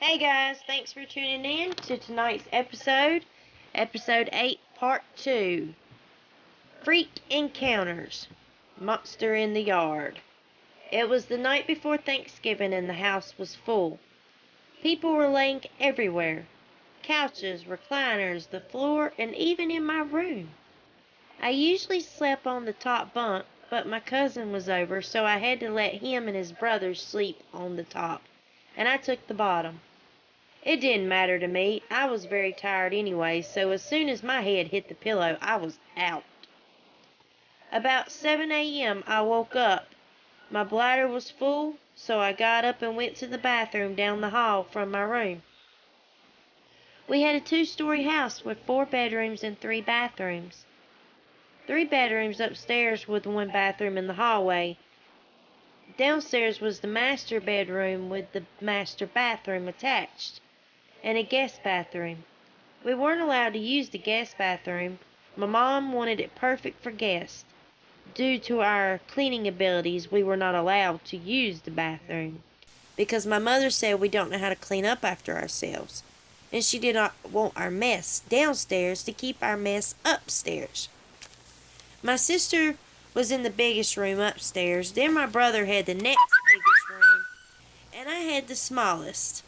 Hey guys, thanks for tuning in to tonight's episode 8, Part 2. Freak Encounters, Monster in the Yard. It was the night before Thanksgiving and the house was full. People were laying everywhere. Couches, recliners, the floor, and even in my room. I usually slept on the top bunk, but my cousin was over, so I had to let him and his brothers sleep on the top, and I took the bottom. It didn't matter to me. I was very tired anyway, so as soon as my head hit the pillow, I was out. About 7 a.m. I woke up. My bladder was full, so I got up and went to the bathroom down the hall from my room. We had a 2-story house with 4 bedrooms and 3 bathrooms. 3 bedrooms upstairs with 1 bathroom in the hallway. Downstairs was the master bedroom with the master bathroom attached, and a guest bathroom. We weren't allowed to use the guest bathroom. My mom wanted it perfect for guests. Due to our cleaning abilities, we were not allowed to use the bathroom because my mother said we don't know how to clean up after ourselves, and she did not want our mess downstairs to keep our mess upstairs. My sister was in the biggest room upstairs, then my brother had the next biggest room, and I had the smallest.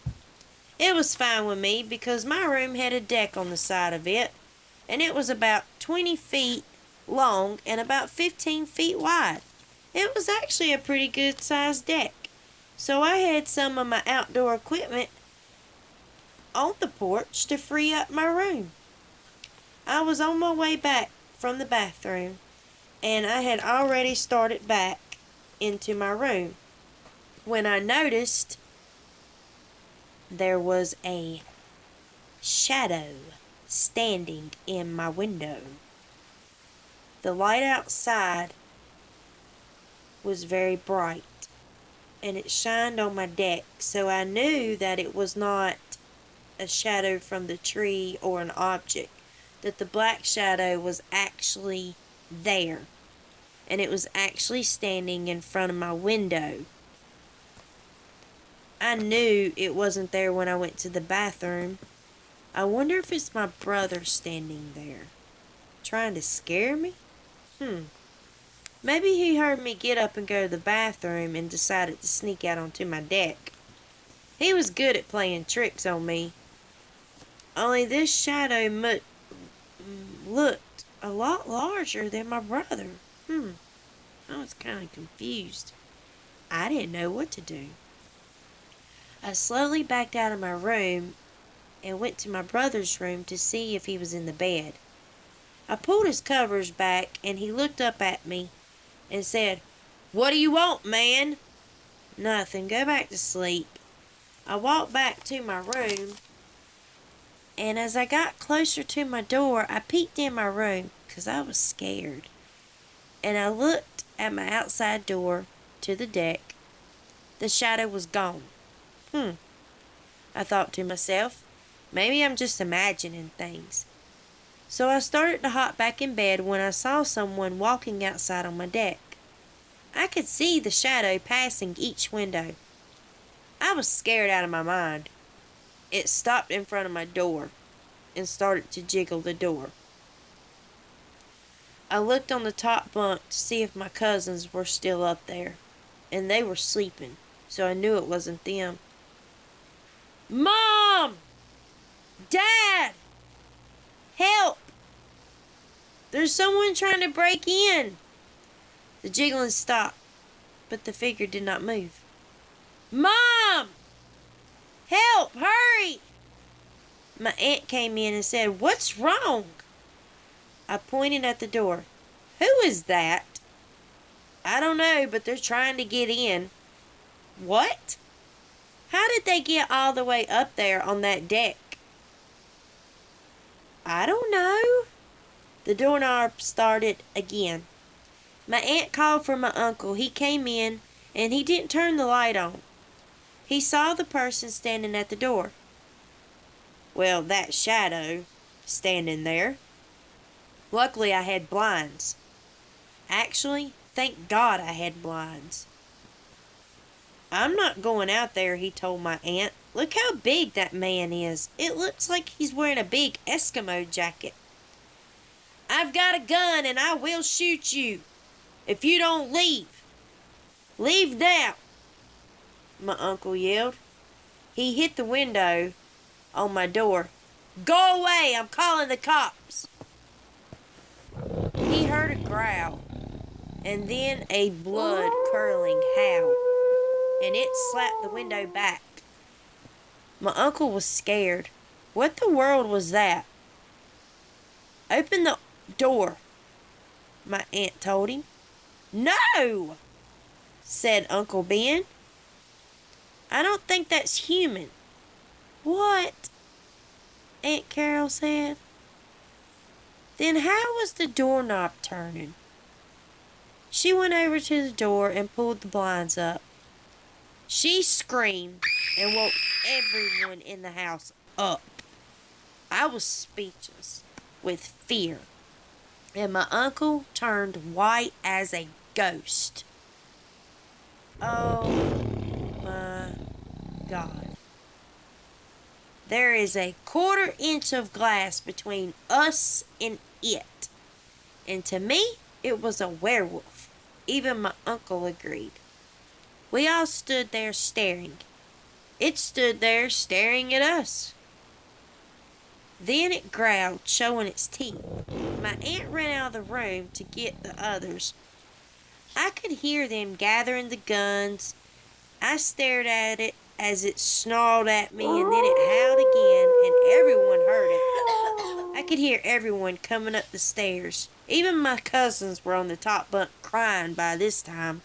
It was fine with me because my room had a deck on the side of it, and it was about 20 feet long and about 15 feet wide. It was actually a pretty good sized deck, so I had some of my outdoor equipment on the porch to free up my room. I was on my way back from the bathroom, and I had already started back into my room when I noticed there was a shadow standing in my window. The light outside was very bright, and it shined on my deck, so I knew that it was not a shadow from the tree or an object, that the black shadow was actually there, and it was actually standing in front of my window. I knew it wasn't there when I went to the bathroom. I wonder if it's my brother standing there, trying to scare me? Maybe he heard me get up and go to the bathroom and decided to sneak out onto my deck. He was good at playing tricks on me. Only this shadow looked a lot larger than my brother. I was kind of confused. I didn't know what to do. I slowly backed out of my room and went to my brother's room to see if he was in the bed. I pulled his covers back, and he looked up at me and said, "What do you want, man?" "Nothing. Go back to sleep." I walked back to my room, and as I got closer to my door, I peeked in my room because I was scared. And I looked at my outside door to the deck. The shadow was gone. I thought to myself, maybe I'm just imagining things. So I started to hop back in bed when I saw someone walking outside on my deck. I could see the shadow passing each window. I was scared out of my mind. It stopped in front of my door and started to jiggle the door. I looked on the top bunk to see if my cousins were still up there, and they were sleeping, so I knew it wasn't them. "Mom! Dad! Help! There's someone trying to break in!" The jiggling stopped, but the figure did not move. "Mom! Help! Hurry!" My aunt came in and said, "What's wrong?" I pointed at the door. "Who is that?" "I don't know, but they're trying to get in." "What? How did they get all the way up there on that deck?" "I don't know." The doorknob started again. My aunt called for my uncle. He came in, and he didn't turn the light on. He saw the person standing at the door. Well, that shadow standing there. Luckily, I had blinds. Actually, thank God I had blinds. "I'm not going out there," he told my aunt. Look how big that man is. It looks like he's wearing a big Eskimo jacket. I've got a gun and I will shoot you if you don't leave. Leave now, my uncle yelled. He hit the window on my door. Go away, I'm calling the cops. He heard a growl and then a blood-curdling howl, and it slapped the window back. My uncle was scared. What the world was that? Open the door, my aunt told him. No, said Uncle Ben. I don't think that's human. What? Aunt Carol said. Then how was the doorknob turning? She went over to the door and pulled the blinds up. She screamed and woke everyone in the house up. I was speechless with fear, and my uncle turned white as a ghost. Oh my God. There is a 1/4 inch of glass between us and it. And to me, it was a werewolf. Even my uncle agreed. We all stood there staring. It stood there staring at us. Then it growled, showing its teeth. My aunt ran out of the room to get the others. I could hear them gathering the guns. I stared at it as it snarled at me, and then it howled again, and everyone heard it. I could hear everyone coming up the stairs. Even my cousins were on the top bunk crying by this time.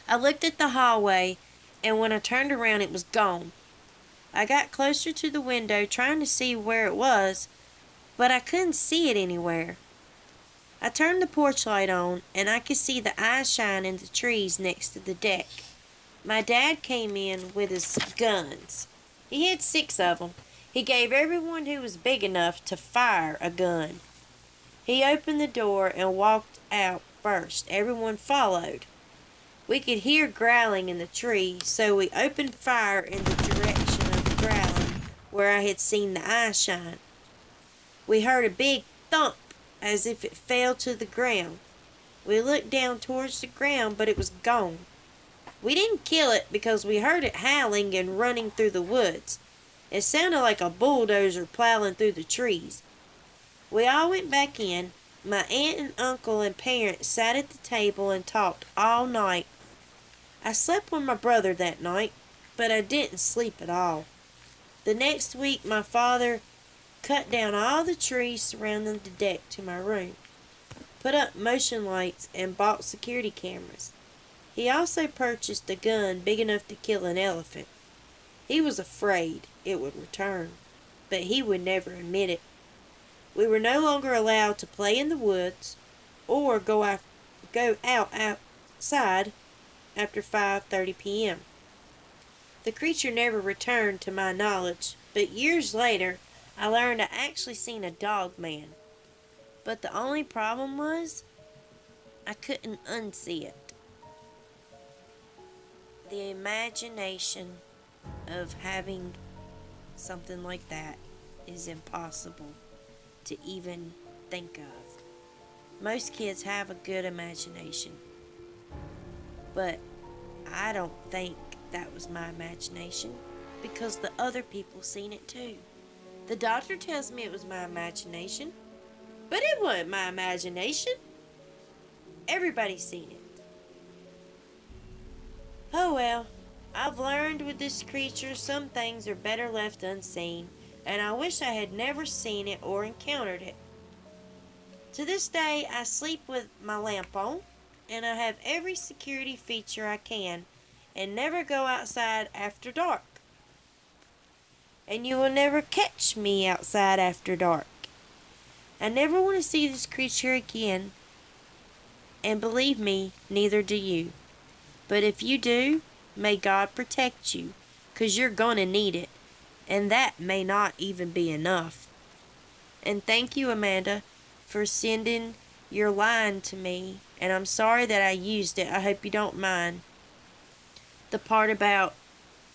I looked at the hallway, and when I turned around, it was gone. I got closer to the window trying to see where it was, but I couldn't see it anywhere. I turned the porch light on, and I could see the eyes shine in the trees next to the deck. My dad came in with his guns. He had 6 of them. He gave everyone who was big enough to fire a gun. He opened the door and walked out first. Everyone followed. We could hear growling in the tree, so we opened fire in the direction of the growling where I had seen the eyes shine. We heard a big thump as if it fell to the ground. We looked down towards the ground, but it was gone. We didn't kill it because we heard it howling and running through the woods. It sounded like a bulldozer plowing through the trees. We all went back in. My aunt and uncle and parents sat at the table and talked all night. I slept with my brother that night, but I didn't sleep at all. The next week, my father cut down all the trees surrounding the deck to my room, put up motion lights, and bought security cameras. He also purchased a gun big enough to kill an elephant. He was afraid it would return, but he would never admit it. We were no longer allowed to play in the woods or go out outside after 5:30 p.m. The creature never returned to my knowledge, but years later I learned I actually seen a Dogman. But the only problem was I couldn't unsee it. The imagination of having something like that is impossible to even think of. Most kids have a good imagination, but I don't think that was my imagination because the other people seen it too. The doctor tells me it was my imagination, but it wasn't my imagination. Everybody's seen it. Oh well, I've learned with this creature some things are better left unseen, and I wish I had never seen it or encountered it. To this day, I sleep with my lamp on, and I have every security feature I can, and never go outside after dark. And you will never catch me outside after dark. I never want to see this creature again, and believe me, neither do you. But if you do, may God protect you, 'cause you're gonna need it, and that may not even be enough. And thank you, Amanda, for sending your line to me, and I'm sorry that I used it. I hope you don't mind. The part about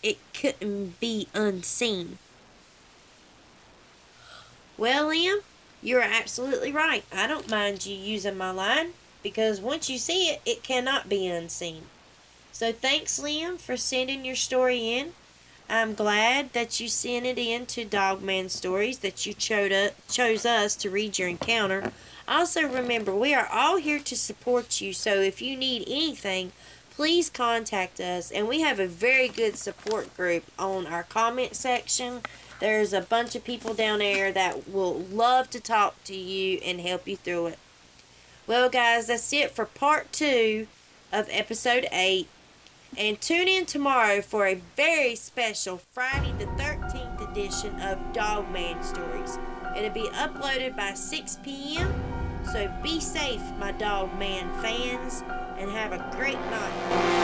it couldn't be unseen. Well, Liam, you're absolutely right. I don't mind you using my line, because once you see it, it cannot be unseen. So thanks, Liam, for sending your story in. I'm glad that you sent it in to Dogman Stories, that you chose us to read your encounter. Also, remember, we are all here to support you, so if you need anything, please contact us. And we have a very good support group on our comment section. There's a bunch of people down there that will love to talk to you and help you through it. Well, guys, that's it for part 2 of episode 8. And tune in tomorrow for a very special Friday the 13th edition of Dogman Stories. It'll be uploaded by 6 p.m. So be safe, my Dogman fans, and have a great night.